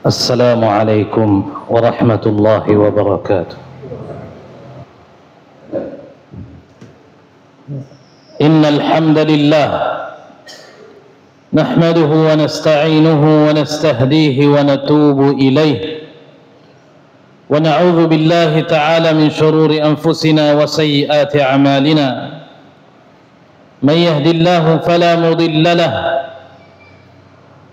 السلام عليكم ورحمة الله وبركاته. إن الحمد لله نحمده ونستعينه ونستهديه ونتوب إليه ونعوذ بالله تعالى من شرور أنفسنا وسيئات أعمالنا. من يهد الله فلا مضل له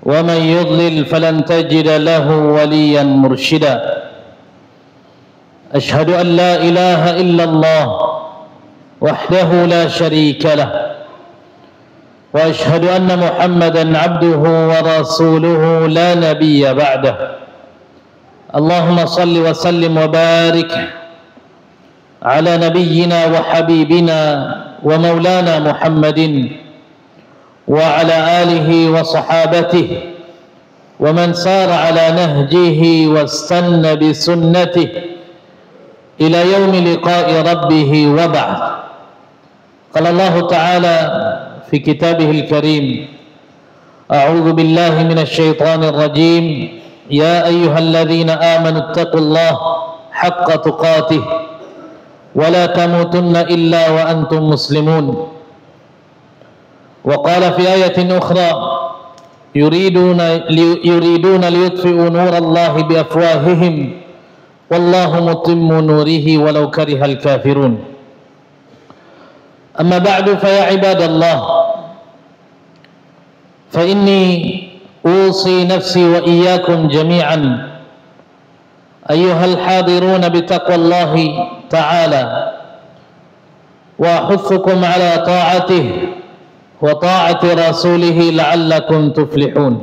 ومن يضلل فلن تجد له وليا مرشدا. أشهد أن لا إله إلا الله وحده لا شريك له وأشهد أن محمدا عبده ورسوله لا نبي بعده. اللهم صل وسلم وبارك على نبينا وحبيبنا ومولانا محمد وعلى آله وصحابته ومن سار على نهجه واستنى بسنته إلى يوم لقاء ربه وبعد. قال الله تعالى في كتابه الكريم: أعوذ بالله من الشيطان الرجيم، يا أيها الذين آمنوا اتقوا الله حق تقاته ولا تموتن إلا وأنتم مسلمون. وقال في آية أخرى: يريدون ليطفئوا نور الله بأفواههم والله متم نوره ولو كره الكافرون. أما بعد فيا عباد الله، فإني أوصي نفسي وإياكم جميعا أيها الحاضرون بتقوى الله تعالى، وأحثكم على طاعته وطاعة رسوله لعلكم تفلحون.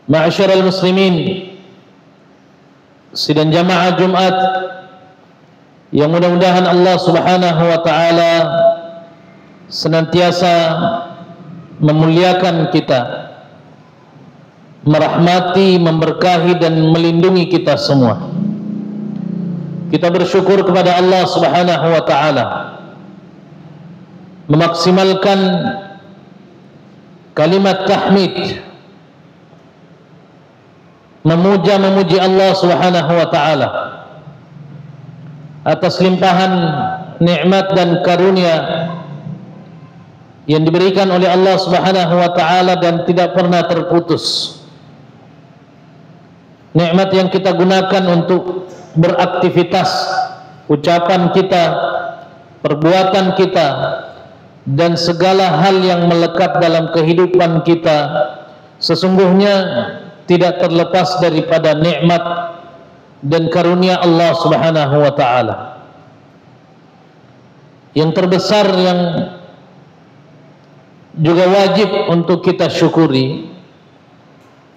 معاشر المسlimin, sidang jamaah Jumat yang mudah-mudahan Allah Subhanahu wa taala senantiasa memuliakan kita, merahmati, memberkahi dan melindungi kita semua. Kita bersyukur kepada Allah Subhanahu wa taala, memaksimalkan kalimat tahmid, memuji Allah Subhanahu wa taala atas limpahan nikmat dan karunia yang diberikan oleh Allah Subhanahu wa taala dan tidak pernah terputus. Nikmat yang kita gunakan untuk beraktivitas, ucapan kita, perbuatan kita, dan segala hal yang melekat dalam kehidupan kita sesungguhnya tidak terlepas daripada nikmat dan karunia Allah Subhanahu wa taala. Yang terbesar yang juga wajib untuk kita syukuri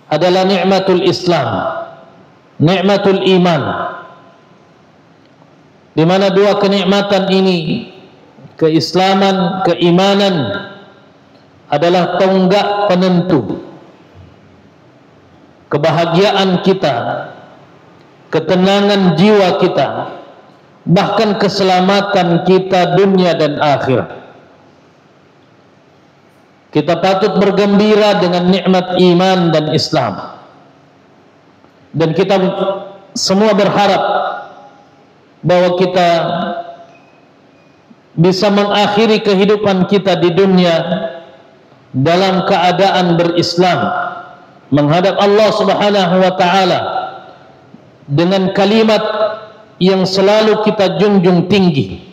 adalah nikmatul Islam, nikmatul iman, di mana dua kenikmatan ini, keislaman, keimanan, adalah tonggak penentu kebahagiaan kita, ketenangan jiwa kita, bahkan keselamatan kita dunia dan akhirat. Kita patut bergembira dengan nikmat iman dan Islam, dan kita semua berharap bahwa kita bisa mengakhiri kehidupan kita di dunia dalam keadaan berislam, menghadap Allah Subhanahu wa taala dengan kalimat yang selalu kita junjung tinggi,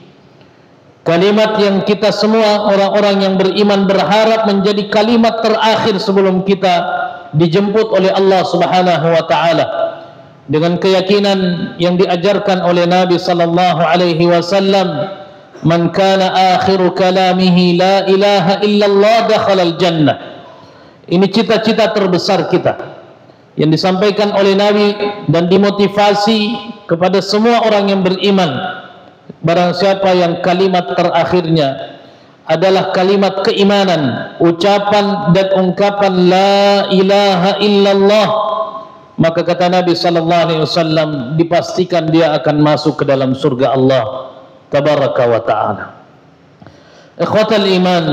kalimat yang kita semua orang-orang yang beriman berharap menjadi kalimat terakhir sebelum kita dijemput oleh Allah Subhanahu wa taala, dengan keyakinan yang diajarkan oleh Nabi sallallahu alaihi wasallam: man kana akhiru kalamihi la ilaha illallah dakhalal jannah. Ini cita-cita terbesar kita yang disampaikan oleh Nabi dan dimotivasi kepada semua orang yang beriman. Barang siapa yang kalimat terakhirnya adalah kalimat keimanan, ucapan dan ungkapan la ilaha illallah, maka kata Nabi sallallahu alaihi wasallam, dipastikan dia akan masuk ke dalam surga Allah tabaraka wa ta'ala. Ikhwatal iman,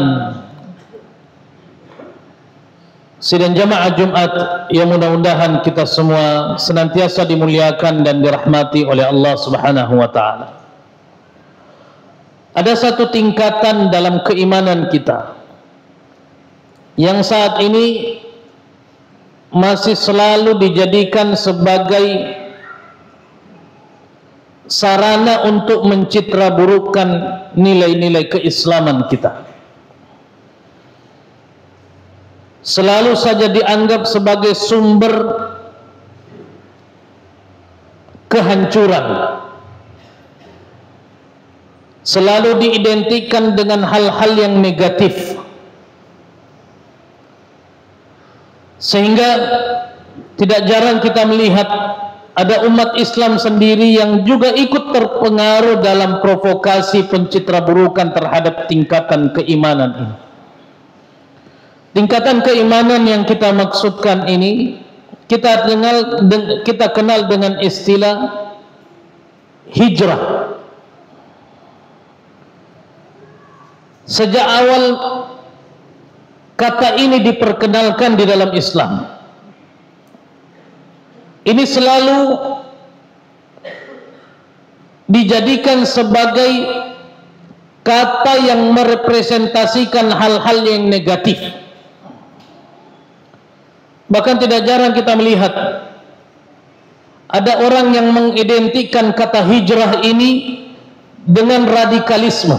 Sidang jamaah Jumat yang mudah-mudahan kita semua senantiasa dimuliakan dan dirahmati oleh Allah Subhanahu wa taala. Ada satu tingkatan dalam keimanan kita yang saat ini masih selalu dijadikan sebagai sarana untuk mencitraburukan nilai-nilai keislaman kita. Selalu saja dianggap sebagai sumber kehancuran. Selalu diidentikan dengan hal-hal yang negatif. Sehingga tidak jarang kita melihat ada umat Islam sendiri yang juga ikut terpengaruh dalam provokasi pencitraburukan terhadap tingkatan keimanan ini. Tingkatan keimanan yang kita maksudkan ini kita kenal dengan istilah hijrah. Sejak awal kata ini diperkenalkan di dalam Islam, ini selalu dijadikan sebagai kata yang merepresentasikan hal-hal yang negatif. Bahkan tidak jarang kita melihat ada orang yang mengidentikan kata hijrah ini dengan radikalisme.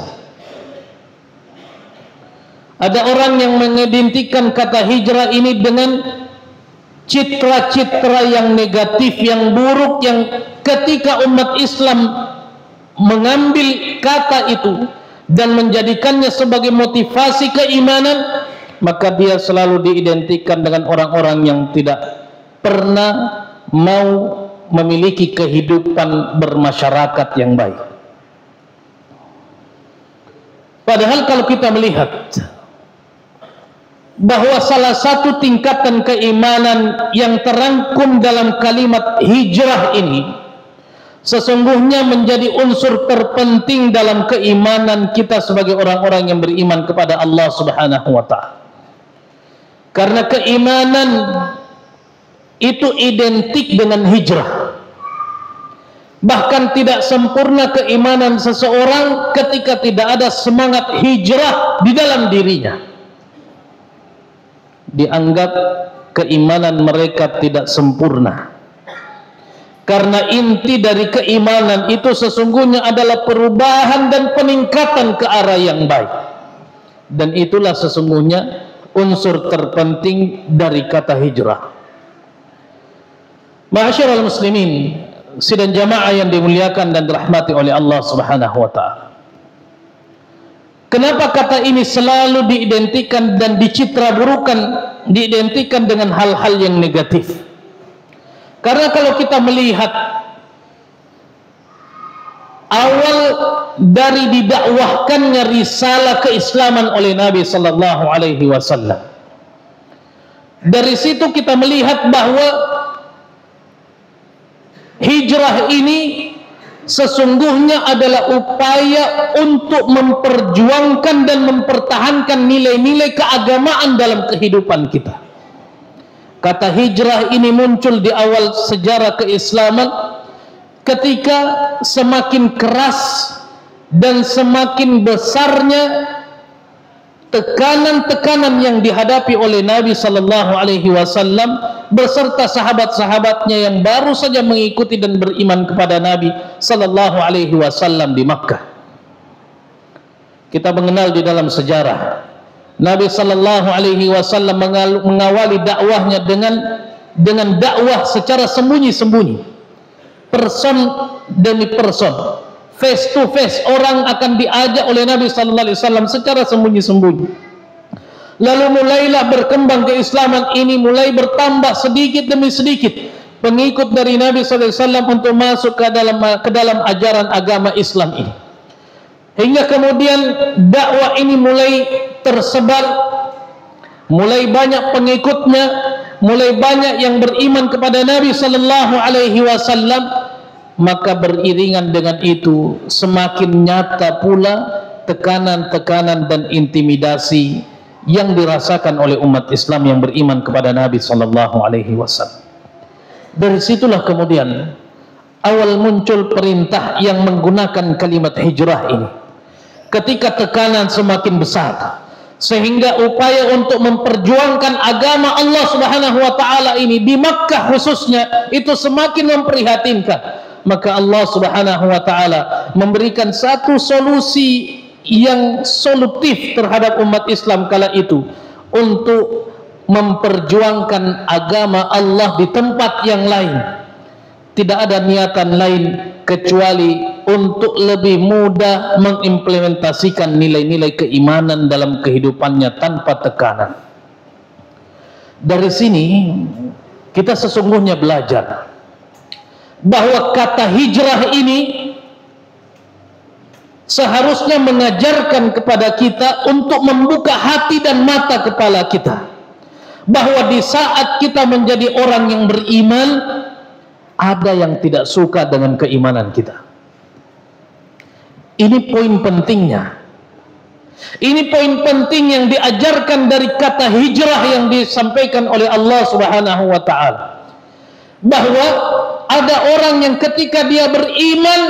Ada orang yang mengidentikan kata hijrah ini dengan citra-citra yang negatif, yang buruk, yang ketika umat Islam mengambil kata itu dan menjadikannya sebagai motivasi keimanan, maka dia selalu diidentikan dengan orang-orang yang tidak pernah mau memiliki kehidupan bermasyarakat yang baik. Padahal kalau kita melihat bahwa salah satu tingkatan keimanan yang terangkum dalam kalimat hijrah ini sesungguhnya menjadi unsur terpenting dalam keimanan kita sebagai orang-orang yang beriman kepada Allah Subhanahu wa taala. Karena keimanan itu identik dengan hijrah. Bahkan tidak sempurna keimanan seseorang ketika tidak ada semangat hijrah di dalam dirinya. Dianggap keimanan mereka tidak sempurna. Karena inti dari keimanan itu sesungguhnya adalah perubahan dan peningkatan ke arah yang baik. Dan itulah sesungguhnya unsur terpenting dari kata hijrah. Ma'asyiral muslimin, sidang jamaah yang dimuliakan dan dirahmati oleh Allah Subhanahu wa taala. Kenapa kata ini selalu diidentikan dan dicitraburukan, diidentikan dengan hal-hal yang negatif? Karena kalau kita melihat awal dari didakwahkannya risalah keislaman oleh Nabi sallallahu alaihi wasallam, dari situ kita melihat bahwa hijrah ini sesungguhnya adalah upaya untuk memperjuangkan dan mempertahankan nilai-nilai keagamaan dalam kehidupan kita. Kata hijrah ini muncul di awal sejarah keislaman ketika semakin keras dan semakin besarnya tekanan-tekanan yang dihadapi oleh Nabi sallallahu alaihi wasallam beserta sahabat-sahabatnya yang baru saja mengikuti dan beriman kepada Nabi sallallahu alaihi wasallam di Makkah. Kita mengenal di dalam sejarah Nabi sallallahu alaihi wasallam mengawali dakwahnya dengan dakwah secara sembunyi-sembunyi, person demi person, face to face. Orang akan diajak oleh Nabi sallallahu alaihi wasallam secara sembunyi-sembunyi. Lalu mulailah berkembang keislaman ini, mulai bertambah sedikit demi sedikit pengikut dari Nabi sallallahu alaihi wasallam untuk masuk ke dalam ajaran agama Islam ini. Hingga kemudian dakwah ini mulai tersebar, mulai banyak pengikutnya, mulai banyak yang beriman kepada Nabi sallallahu alaihi wasallam. Maka beriringan dengan itu semakin nyata pula tekanan-tekanan dan intimidasi yang dirasakan oleh umat Islam yang beriman kepada Nabi Sallallahu Alaihi Wasallam. Dari situlah kemudian awal muncul perintah yang menggunakan kalimat hijrah ini. Ketika tekanan semakin besar, sehingga upaya untuk memperjuangkan agama Allah Subhanahu wa taala ini di Makkah khususnya itu semakin memprihatinkan, maka Allah Subhanahu wa taala memberikan satu solusi yang solutif terhadap umat Islam kala itu untuk memperjuangkan agama Allah di tempat yang lain. Tidak ada niatan lain kecuali untuk lebih mudah mengimplementasikan nilai-nilai keimanan dalam kehidupannya tanpa tekanan. Dari sini kita sesungguhnya belajar bahwa kata hijrah ini seharusnya mengajarkan kepada kita untuk membuka hati dan mata kepala kita, bahwa di saat kita menjadi orang yang beriman, ada yang tidak suka dengan keimanan kita. Ini poin pentingnya. Ini poin penting yang diajarkan dari kata hijrah yang disampaikan oleh Allah Subhanahu wa taala. Bahwa ada orang yang ketika dia beriman,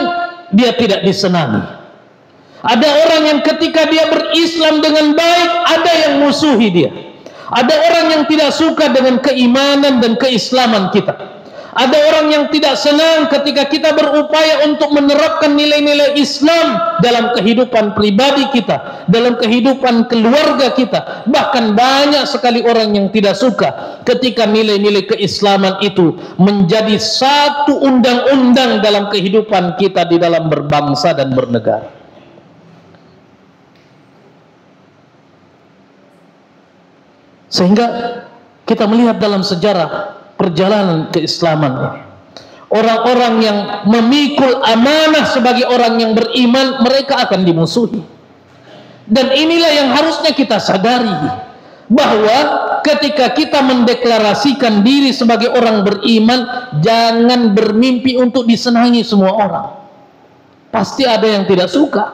dia tidak disenangi. Ada orang yang ketika dia berislam dengan baik, ada yang musuhi dia. Ada orang yang tidak suka dengan keimanan dan keislaman kita. Ada orang yang tidak senang ketika kita berupaya untuk menerapkan nilai-nilai Islam dalam kehidupan pribadi kita, dalam kehidupan keluarga kita. Bahkan banyak sekali orang yang tidak suka ketika nilai-nilai keislaman itu menjadi satu undang-undang dalam kehidupan kita di dalam berbangsa dan bernegara. Sehingga kita melihat dalam sejarah perjalanan keislaman ini, orang-orang yang memikul amanah sebagai orang yang beriman, mereka akan dimusuhi. Dan inilah yang harusnya kita sadari, bahwa ketika kita mendeklarasikan diri sebagai orang beriman, jangan bermimpi untuk disenangi semua orang. Pasti ada yang tidak suka.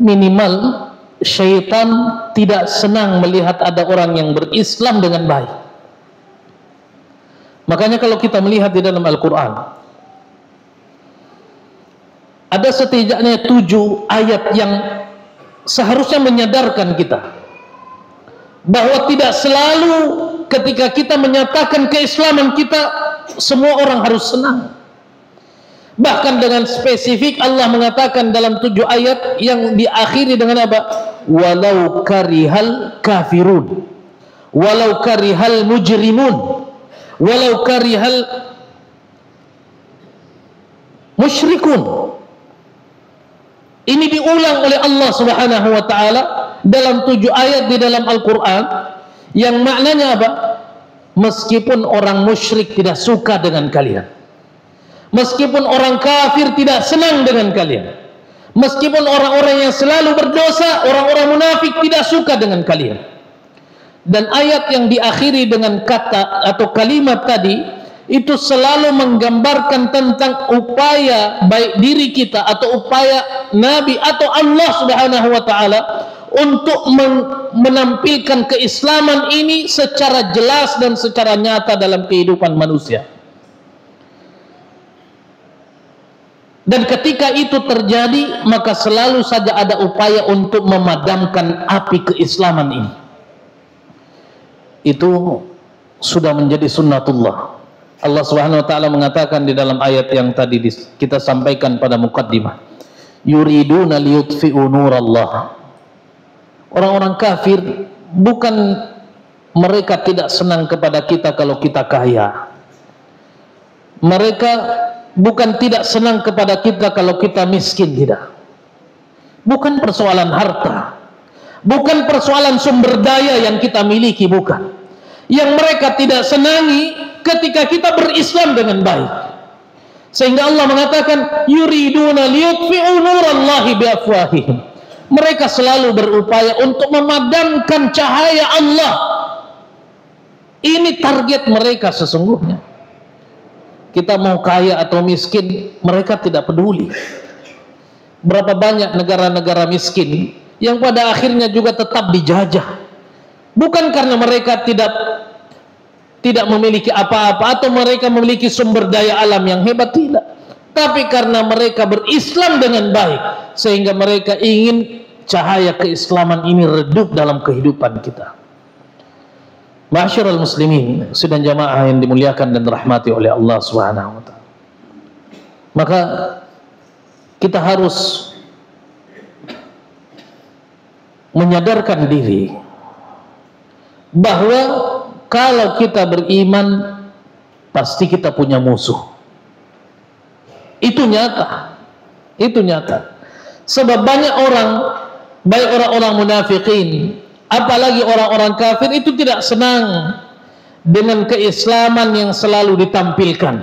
Minimal syaitan tidak senang melihat ada orang yang berislam dengan baik. Makanya kalau kita melihat di dalam Al-Quran, ada setidaknya 7 ayat yang seharusnya menyadarkan kita bahwa tidak selalu ketika kita menyatakan keislaman kita, semua orang harus senang. Bahkan dengan spesifik Allah mengatakan dalam 7 ayat yang diakhiri dengan apa? Walau karihal kafirun, walau karihal mujrimun, walau karihal musyrikun. Ini diulang oleh Allah Subhanahu wa taala dalam 7 ayat di dalam Al-Quran, yang maknanya apa? Meskipun orang musyrik tidak suka dengan kalian, meskipun orang kafir tidak senang dengan kalian, meskipun orang-orang yang selalu berdosa, orang-orang munafik tidak suka dengan kalian. Dan ayat yang diakhiri dengan kata atau kalimat tadi itu selalu menggambarkan tentang upaya baik diri kita atau upaya Nabi atau Allah Subhanahu wa taala untuk menampilkan keislaman ini secara jelas dan secara nyata dalam kehidupan manusia. Dan ketika itu terjadi, maka selalu saja ada upaya untuk memadamkan api keislaman ini. Itu sudah menjadi sunnatullah. Allah Subhanahu wa taala mengatakan di dalam ayat yang tadi kita sampaikan pada muqaddimah, yuriduna liyutfi'u nurallah. Orang-orang kafir bukan mereka tidak senang kepada kita kalau kita kaya. Mereka bukan tidak senang kepada kita kalau kita miskin, tidak. Bukan persoalan harta, bukan persoalan sumber daya yang kita miliki, bukan. Yang mereka tidak senangi ketika kita berislam dengan baik. Sehingga Allah mengatakan yuriduna liyutfi'u nurallahi biafwahihim. Mereka selalu berupaya untuk memadamkan cahaya Allah. Ini target mereka sesungguhnya. Kita mau kaya atau miskin, mereka tidak peduli. Berapa banyak negara-negara miskin yang pada akhirnya juga tetap dijajah. Bukan karena mereka tidak memiliki apa-apa atau mereka memiliki sumber daya alam yang hebat, tidak. Tapi karena mereka berislam dengan baik, sehingga mereka ingin cahaya keislaman ini redup dalam kehidupan kita. Ma'asyiral muslimin, sidang jamaah yang dimuliakan dan dirahmati oleh Allah Subhanahu wa taala. Maka kita harus menyadarkan diri bahwa kalau kita beriman pasti kita punya musuh. Itu nyata. Itu nyata. Sebab banyak orang, baik orang-orang munafikin, apalagi orang-orang kafir, itu tidak senang dengan keislaman yang selalu ditampilkan,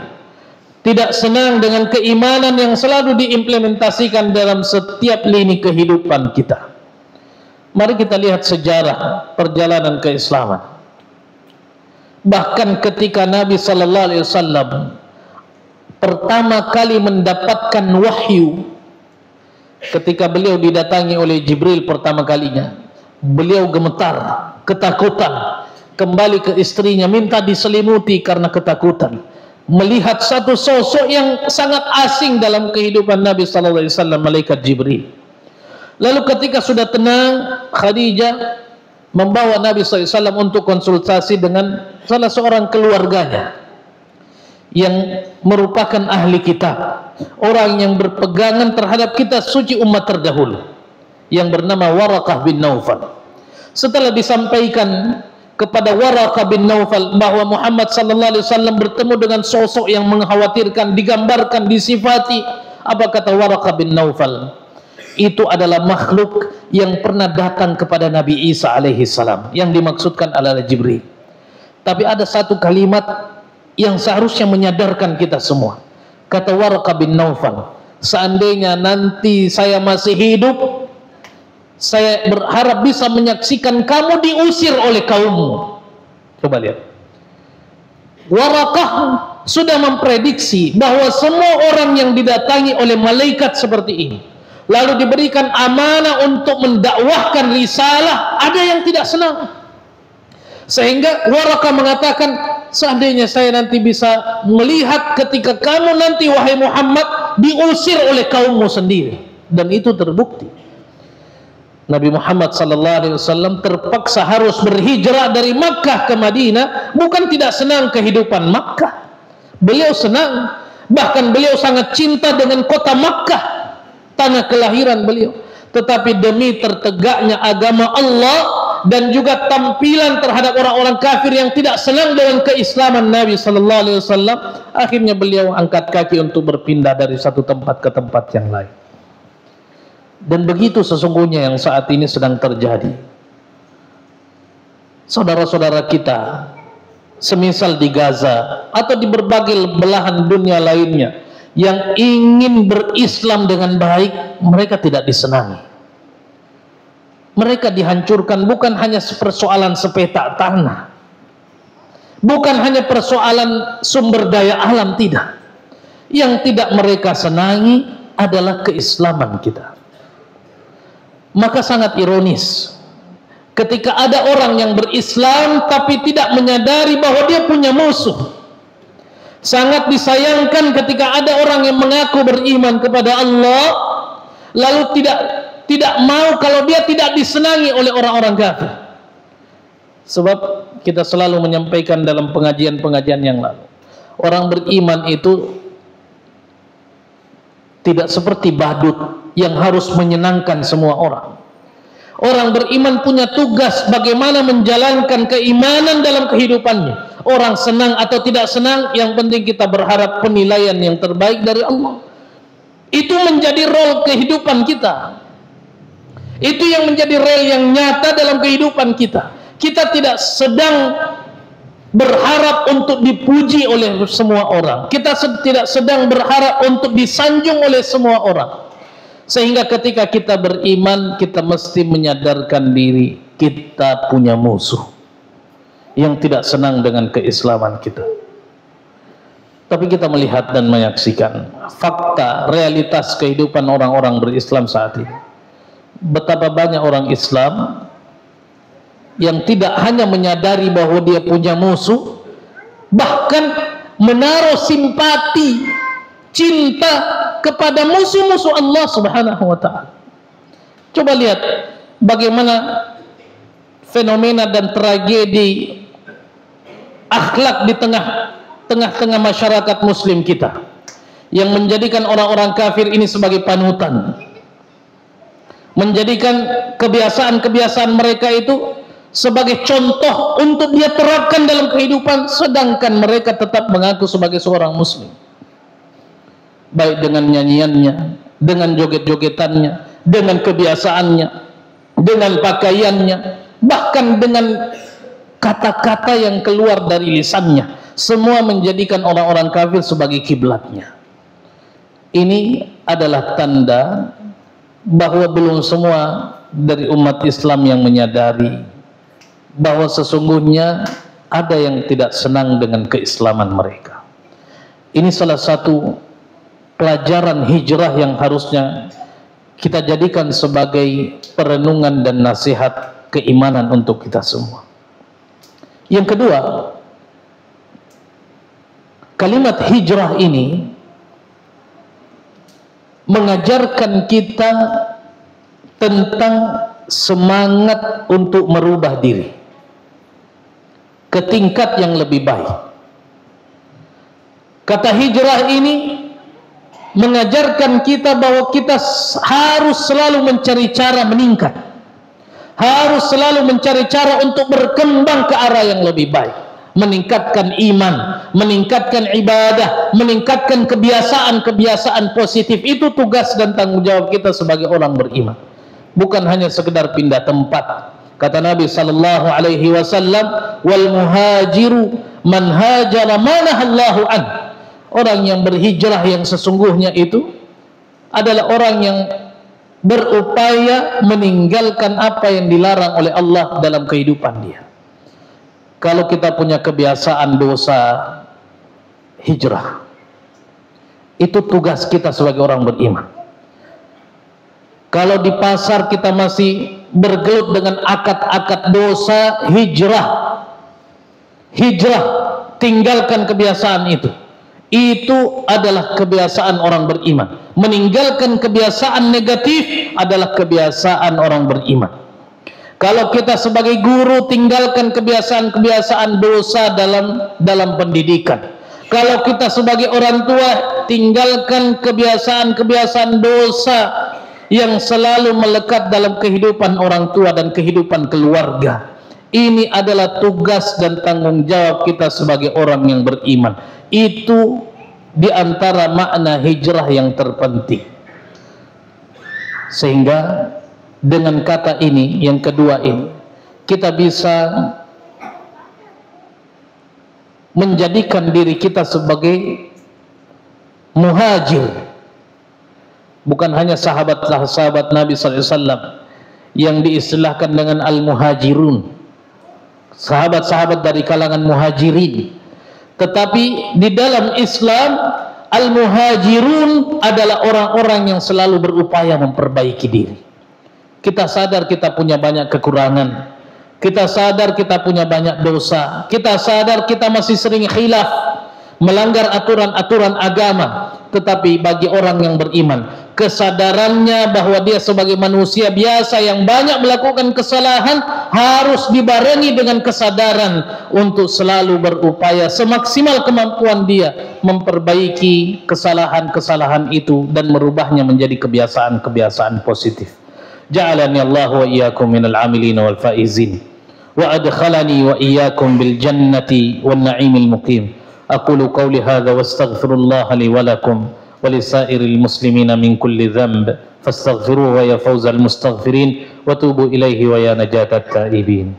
tidak senang dengan keimanan yang selalu diimplementasikan dalam setiap lini kehidupan kita. Mari kita lihat sejarah perjalanan keislaman. Bahkan ketika Nabi sallallahu alaihi wasallam pertama kali mendapatkan wahyu, ketika beliau didatangi oleh Jibril pertama kalinya, beliau gemetar, ketakutan, kembali ke istrinya, minta diselimuti karena ketakutan, melihat satu sosok yang sangat asing dalam kehidupan Nabi sallallahu alaihi wasallam, malaikat Jibril. Lalu ketika sudah tenang, Khadijah membawa Nabi sallallahu alaihi wasallam untuk konsultasi dengan salah seorang keluarganya yang merupakan ahli kitab, orang yang berpegangan terhadap kitab suci umat terdahulu, yang bernama Waraqah bin Naufal. Setelah disampaikan kepada Waraqah bin Naufal bahwa Muhammad sallallahu alaihi wasallam bertemu dengan sosok yang mengkhawatirkan, digambarkan, disifati, apa kata Waraqah bin Naufal? Itu adalah makhluk yang pernah datang kepada Nabi Isa alaihi salam, yang dimaksudkan adalah Jibril. Tapi ada satu kalimat yang seharusnya menyadarkan kita semua. Kata Waraqah bin Naufal, seandainya nanti saya masih hidup, saya berharap bisa menyaksikan kamu diusir oleh kaummu. Coba lihat. Waraqah sudah memprediksi bahwa semua orang yang didatangi oleh malaikat seperti ini, lalu diberikan amanah untuk mendakwahkan risalah, ada yang tidak senang. Sehingga Waraqah mengatakan, seandainya saya nanti bisa melihat ketika kamu nanti wahai Muhammad diusir oleh kaummu sendiri. Dan itu terbukti. Nabi Muhammad sallallahu alaihi wasallam terpaksa harus berhijrah dari Makkah ke Madinah, bukan tidak senang kehidupan Makkah. Beliau senang, bahkan beliau sangat cinta dengan kota Makkah, tanah kelahiran beliau. Tetapi demi tertegaknya agama Allah dan juga tampilan terhadap orang-orang kafir yang tidak senang dengan keislaman Nabi sallallahu alaihi wasallam, akhirnya beliau angkat kaki untuk berpindah dari satu tempat ke tempat yang lain. Dan begitu sesungguhnya yang saat ini sedang terjadi. Saudara-saudara kita, semisal di Gaza atau di berbagai belahan dunia lainnya, yang ingin berislam dengan baik, mereka tidak disenangi. Mereka dihancurkan bukan hanya persoalan sepetak tanah, bukan hanya persoalan sumber daya alam, tidak. Yang tidak mereka senangi adalah keislaman kita. Maka sangat ironis ketika ada orang yang berislam tapi tidak menyadari bahwa dia punya musuh. Sangat disayangkan ketika ada orang yang mengaku beriman kepada Allah lalu tidak mau kalau dia tidak disenangi oleh orang-orang kafir. Sebab kita selalu menyampaikan dalam pengajian-pengajian yang lalu, orang beriman itu tidak seperti badut yang harus menyenangkan semua orang. Orang beriman punya tugas bagaimana menjalankan keimanan dalam kehidupannya. Orang senang atau tidak senang, yang penting kita berharap penilaian yang terbaik dari Allah. Itu menjadi role kehidupan kita. Itu yang menjadi rel yang nyata dalam kehidupan kita. Kita tidak sedang berharap untuk dipuji oleh semua orang. Kita tidak sedang berharap untuk disanjung oleh semua orang. Sehingga ketika kita beriman, kita mesti menyadarkan diri kita punya musuh yang tidak senang dengan keislaman kita. Tapi kita melihat dan menyaksikan fakta, realitas kehidupan orang-orang berislam saat ini. betapa banyak orang Islam yang tidak hanya menyadari bahwa dia punya musuh, bahkan menaruh simpati, cinta kepada musuh-musuh Allah Subhanahu wa ta'ala. Coba lihat bagaimana fenomena dan tragedi akhlak di tengah-tengah masyarakat muslim kita yang menjadikan orang-orang kafir ini sebagai panutan, menjadikan kebiasaan-kebiasaan mereka itu sebagai contoh untuk dia terapkan dalam kehidupan, sedangkan mereka tetap mengaku sebagai seorang muslim, baik dengan nyanyiannya, dengan joget-jogetannya, dengan kebiasaannya, dengan pakaiannya, bahkan dengan kata-kata yang keluar dari lisannya, semua menjadikan orang-orang kafir sebagai kiblatnya. Ini adalah tanda bahwa belum semua dari umat Islam yang menyadari bahwa sesungguhnya ada yang tidak senang dengan keislaman mereka. Ini salah satu pelajaran hijrah yang harusnya kita jadikan sebagai perenungan dan nasihat keimanan untuk kita semua. Yang kedua, kalimat hijrah ini mengajarkan kita tentang semangat untuk merubah diri ke tingkat yang lebih baik. Kata hijrah ini mengajarkan kita bahwa kita harus selalu mencari cara meningkat, harus selalu mencari cara untuk berkembang ke arah yang lebih baik, meningkatkan iman, meningkatkan ibadah, meningkatkan kebiasaan-kebiasaan positif. Itu tugas dan tanggung jawab kita sebagai orang beriman, bukan hanya sekedar pindah tempat. Kata Nabi sallallahu alaihi wasallam, wal muhajiru man hajara ma nahallahu an. Orang yang berhijrah yang sesungguhnya itu adalah orang yang berupaya meninggalkan apa yang dilarang oleh Allah dalam kehidupan dia. Kalau kita punya kebiasaan dosa, hijrah. Itu tugas kita sebagai orang beriman. Kalau di pasar kita masih bergelut dengan akad-akad dosa, hijrah. Hijrah, tinggalkan kebiasaan itu. Itu adalah kebiasaan orang beriman. Meninggalkan kebiasaan negatif adalah kebiasaan orang beriman. Kalau kita sebagai guru tinggalkan kebiasaan-kebiasaan dosa dalam pendidikan. Kalau kita sebagai orang tua tinggalkan kebiasaan-kebiasaan dosa yang selalu melekat dalam kehidupan orang tua dan kehidupan keluarga. Ini adalah tugas dan tanggung jawab kita sebagai orang yang beriman. Itu di antara makna hijrah yang terpenting. Sehingga dengan kata ini, yang kedua ini, kita bisa menjadikan diri kita sebagai muhajir. Bukan hanya sahabat-sahabat Nabi SAW yang diistilahkan dengan al-muhajirun, sahabat-sahabat dari kalangan muhajirin. Tetapi di dalam Islam, al-muhajirun adalah orang-orang yang selalu berupaya memperbaiki diri. Kita sadar kita punya banyak kekurangan, kita sadar kita punya banyak dosa, kita sadar kita masih sering khilaf, melanggar aturan-aturan agama. Tetapi bagi orang yang beriman, kesadarannya bahwa dia sebagai manusia biasa yang banyak melakukan kesalahan harus dibarengi dengan kesadaran untuk selalu berupaya semaksimal kemampuan dia memperbaiki kesalahan-kesalahan itu dan merubahnya menjadi kebiasaan-kebiasaan positif. Ja'alani Allah wa iyyakum minal amilin wal faizin wa adkhalani wa iyyakum bil jannati wan na'imil muqim. Aqulu qawli hadza wastaghfirullaha li wa lakum wa lisairil muslimina min kulli dhanb fastaghfiruhu wa ya fawzal mustaghfirin wa tubu ilaihi wa ya najatat taibin.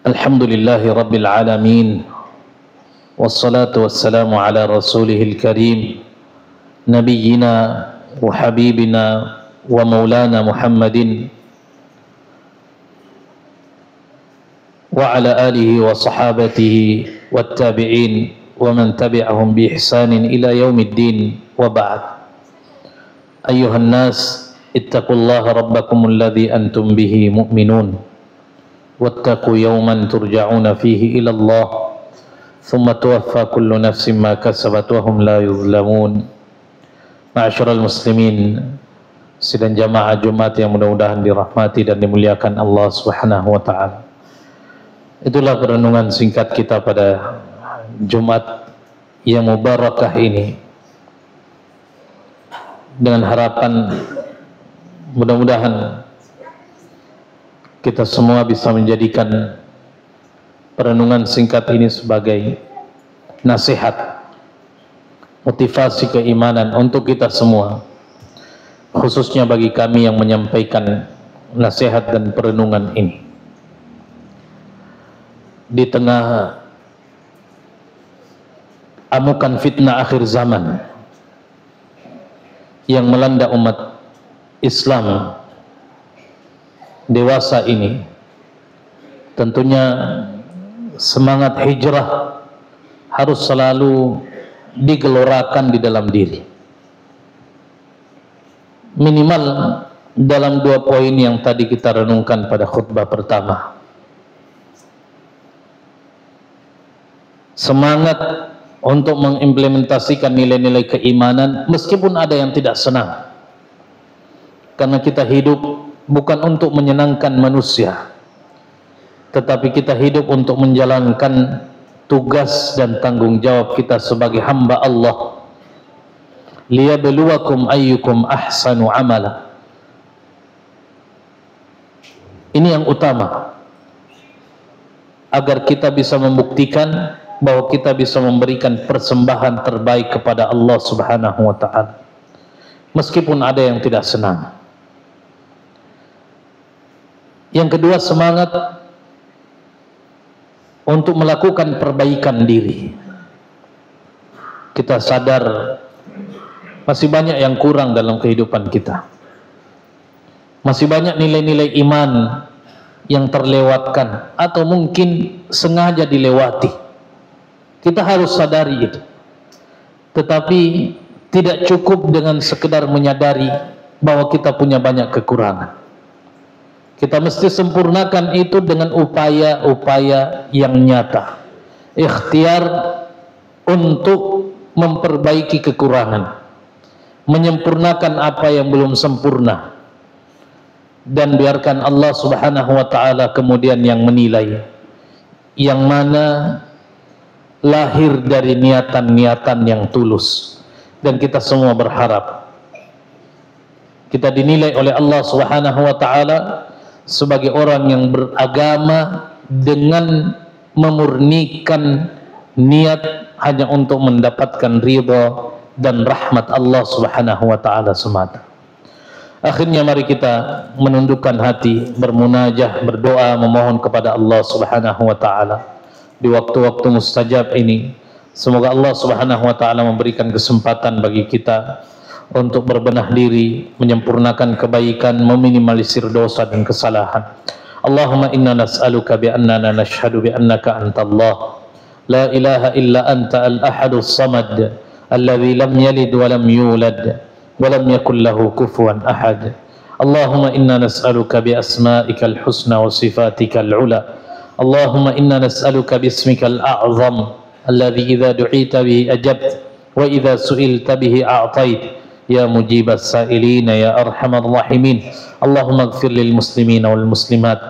Alhamdulillahi rabbil alamin, wassalatu wassalamu ala rasulihil karim, nabiyyina wa habibina wa maulana Muhammadin wa ala alihi wa sahabatihi wattabi'in wa man tabi'ahum bi ihsanin ila yaumiddin wa ba'd. Ayyuhan nas ittaqullaha rabbakumul ladzi antum bihi mu'minun wattaqu yawman turja'una fihi ila Allah thumma tuwaffa kullu nafsin ma kasabat wa hum la yuzlamun. Ma'asyiral muslimin, sidang jamaah Jumat yang mudah-mudahan dirahmati dan dimuliakan Allah Subhanahu wa taala. Itulah perenungan singkat kita pada Jumat yang mubarakah ini, dengan harapan mudah-mudahan kita semua bisa menjadikan perenungan singkat ini sebagai nasihat, motivasi keimanan untuk kita semua, khususnya bagi kami yang menyampaikan nasihat dan perenungan ini. Di tengah amukan fitnah akhir zaman yang melanda umat Islam dewasa ini, tentunya semangat hijrah harus selalu digelorakan di dalam diri. Minimal dalam 2 poin yang tadi kita renungkan pada khutbah pertama. Semangat untuk mengimplementasikan nilai-nilai keimanan meskipun ada yang tidak senang, karena kita hidup bukan untuk menyenangkan manusia, tetapi kita hidup untuk menjalankan tugas dan tanggung jawab kita sebagai hamba Allah. Liyabluwakum ayyukum ahsanu amala. Ini yang utama, agar kita bisa membuktikan bahwa kita bisa memberikan persembahan terbaik kepada Allah Subhanahu wa taala meskipun ada yang tidak senang. Yang kedua, semangat untuk melakukan perbaikan diri. Kita sadar masih banyak yang kurang dalam kehidupan kita. Masih banyak nilai-nilai iman yang terlewatkan atau mungkin sengaja dilewati. Kita harus sadari itu. Tetapi tidak cukup dengan sekedar menyadari bahwa kita punya banyak kekurangan. Kita mesti sempurnakan itu dengan upaya-upaya yang nyata. Ikhtiar untuk memperbaiki kekurangan, menyempurnakan apa yang belum sempurna, dan biarkan Allah Subhanahu wa taala kemudian yang menilai yang mana lahir dari niatan-niatan yang tulus. Dan kita semua berharap kita dinilai oleh Allah Subhanahu wa taala sebagai orang yang beragama dengan memurnikan niat hanya untuk mendapatkan ridha dan rahmat Allah Subhanahu wa taala semata. Akhirnya mari kita menundukkan hati, bermunajah, berdoa, memohon kepada Allah Subhanahu wa taala di waktu-waktu mustajab ini. Semoga Allah Subhanahu wa taala memberikan kesempatan bagi kita untuk berbenah diri, menyempurnakan kebaikan, meminimalisir dosa dan kesalahan. Allahumma inna nas'aluka bi annana nashhadu bi annaka antallah la ilaha illa anta al-ahadus samad alladzi lam yalid wa lam yulad wa lam yakul lahu kufuwan ahad. Allahumma inna nas'aluka bi asma'ikal husna wa sifatikal ula. Allahumma inna nas'aluka bismikal a'zam alladhi idza du'ita bihi ajabt wa idza su'ilta bihi a'tait ya mujibas sa'ilina ya arhamar rahimin. Allahumma ighfir lil muslimina wal muslimat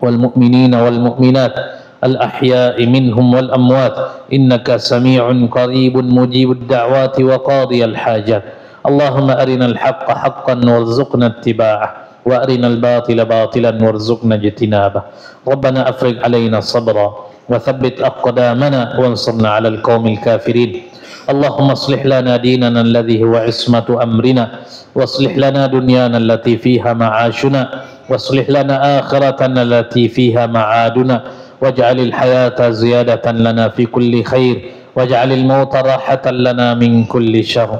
wal mu'minina wal mu'minat al ahya'i minhum wal amwat innaka sami'un qaribun mujibud da'wati wa qadiyal hajat. Allahumma arinal haqqa haqqan warzuqna ittiba'ah wa arinal batila batilan warzuqna ijtinabah. Rabbana afrigh alaina sabra wa thabbit aqdamana wansurna 'alal qaumil kafirin. Allahumma aslih lana dinana alladhi huwa ismatu amrina waslih lana dunyana allati fiha ma'ashuna waslih lana akhiratana allati fiha ma'aduna waj'alil hayata ziyadatan lana fi kulli khair waj'alil mauta rahatan lana min kulli syarr.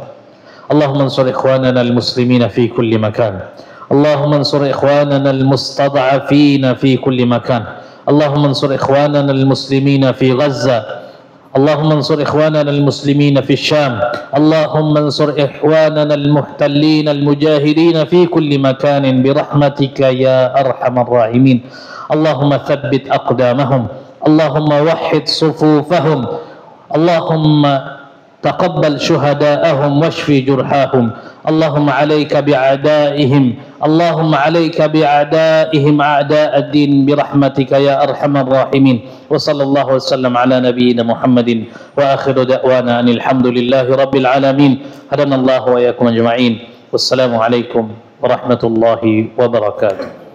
Allahumma ansur ikhwanana al-muslimina fi kulli makan. Allahumma ansur ikhwanana al-mustad'afina fi kulli makan. اللهم انصر إخواننا المسلمين في غزة، اللهم انصر إخواننا المسلمين في الشام، اللهم انصر إخواننا المحتلين المجاهدين في كل مكان برحمتك يا أرحم الراحمين. اللهم ثبت أقدامهم، اللهم وحد صفوفهم، اللهم تقبل شهداءهم واشف جرحاهم. اللهم عليك بأعدائهم، اللهم عليك بأعدائهم أعداء الدين برحمتك يا أرحم الراحمين. وصلى الله وسلم على نبينا محمد وآخر دعوانا أن الحمد لله رب العالمين. هدانا الله وإياكم أجمعين. والسلام عليكم ورحمة الله وبركاته.